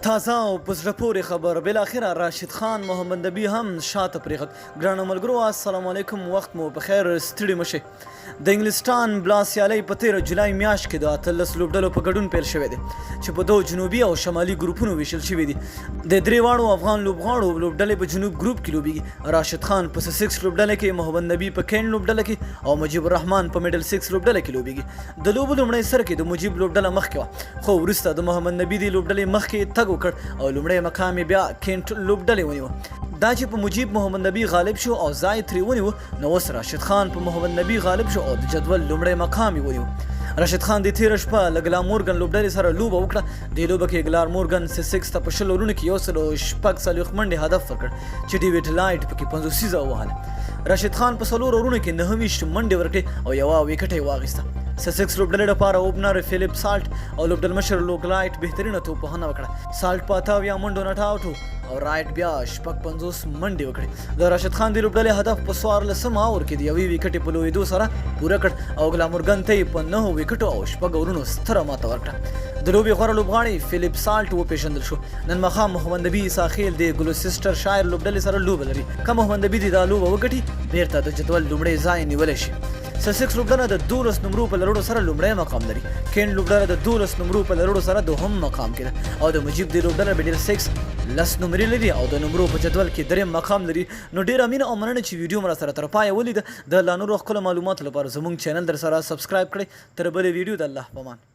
تازه او په زړه پورې خبر بالاخره راشد خان محمد نبی هم شاته پرېښود. ګرانو ملګرو السلام علیکم، وخت مو په خیر، ستړي مه شئ. د انګلستان بلا سیالۍ په 13 جولای میاشت کې د 18 لوبډلو په ګډون پیل شوی دی چې په دوه جنوبي او شمالي ګروپونو ویشل شوي دي. د درې واړو افغان لوبغاړو لوبډلې په جنوب ګروپ کې لوبیږي. راشد خان په سکس لوبډله کې، محمد نبی په کین لوبډله کې او مجیب الرحمن په میډل سکس لوبډله کې لوبیږي. د لوبو لومړی سر کې د مجیب لوبډله مخکې وه، خو وروسته د محمد نبی د لوبډلې مخکې تګ وکړ او لومړی مقام یې بیا کینټ لوبډلې ونیوه. دا چې په مجیب محمد نبی غالب شو او ځای ترې ونیوه، نو اوس راشد خان په محمد نبی غالب شو او د جدول لومړی مقام یې ونیوه. راشد خان د تېره شپه له ګلامورګن لوبډلې سره لوبه وکړه. دې لوبه کې ګلامورګن سسکس ته په 20 اورونو کې 146 منډې هدف ورکړ چې ډیویډ لایټ پکې 50 ووهله. راشد خان په 4 اورونو کې 29 منډې ورکړې او یوه ویکټ یې واخیسته. سسکس لوبډلې لپاره اوپنر فیلیپ سالټ او لوبډل مشر لوک لایټ بهترینه توپوهنه وکړه. سالټ په 78 منډو نټ آوټ او رایټ بیا 50 منډې وکړې. د راشد خان د لوبډلې هدف په 14 اور کې د یوې ویکټې په لوېدو سره پوره کړ او ګلامورګن ته یې په 9 ویکټو او 6 اورونو ستره ماته ورکړه. د لوبې غوره لوبغاړی فیلیپ سالټ وپېژندل شو. نن ماښام محمد نبی ساخیل د ګلوسیسټر شایر لوبډلې سره لوبه لري. که محمد نبی دا لوبه وګټي، بیرته د جدول لومړی ځای نیولی شي. سسکس لوبډله د 12 نمرو په لرلو سره لومړی مقام لري. کین لوبډله د 12 نمرو په لرلو سره دوهم مقام کې ده او د مجیب د لوبډله میډل 6 10 نمرې لري او د نمرو په جدول کې دریم مقام لري. نو ډېره مینه او مننه چې ویډیو مو راسره تر پایه ولیده. د لا نورو ښکلو معلوماتو لپاره زموږ چینل در سره سبسکرایب کړئ. تر بلې ویډیو د الله په امان.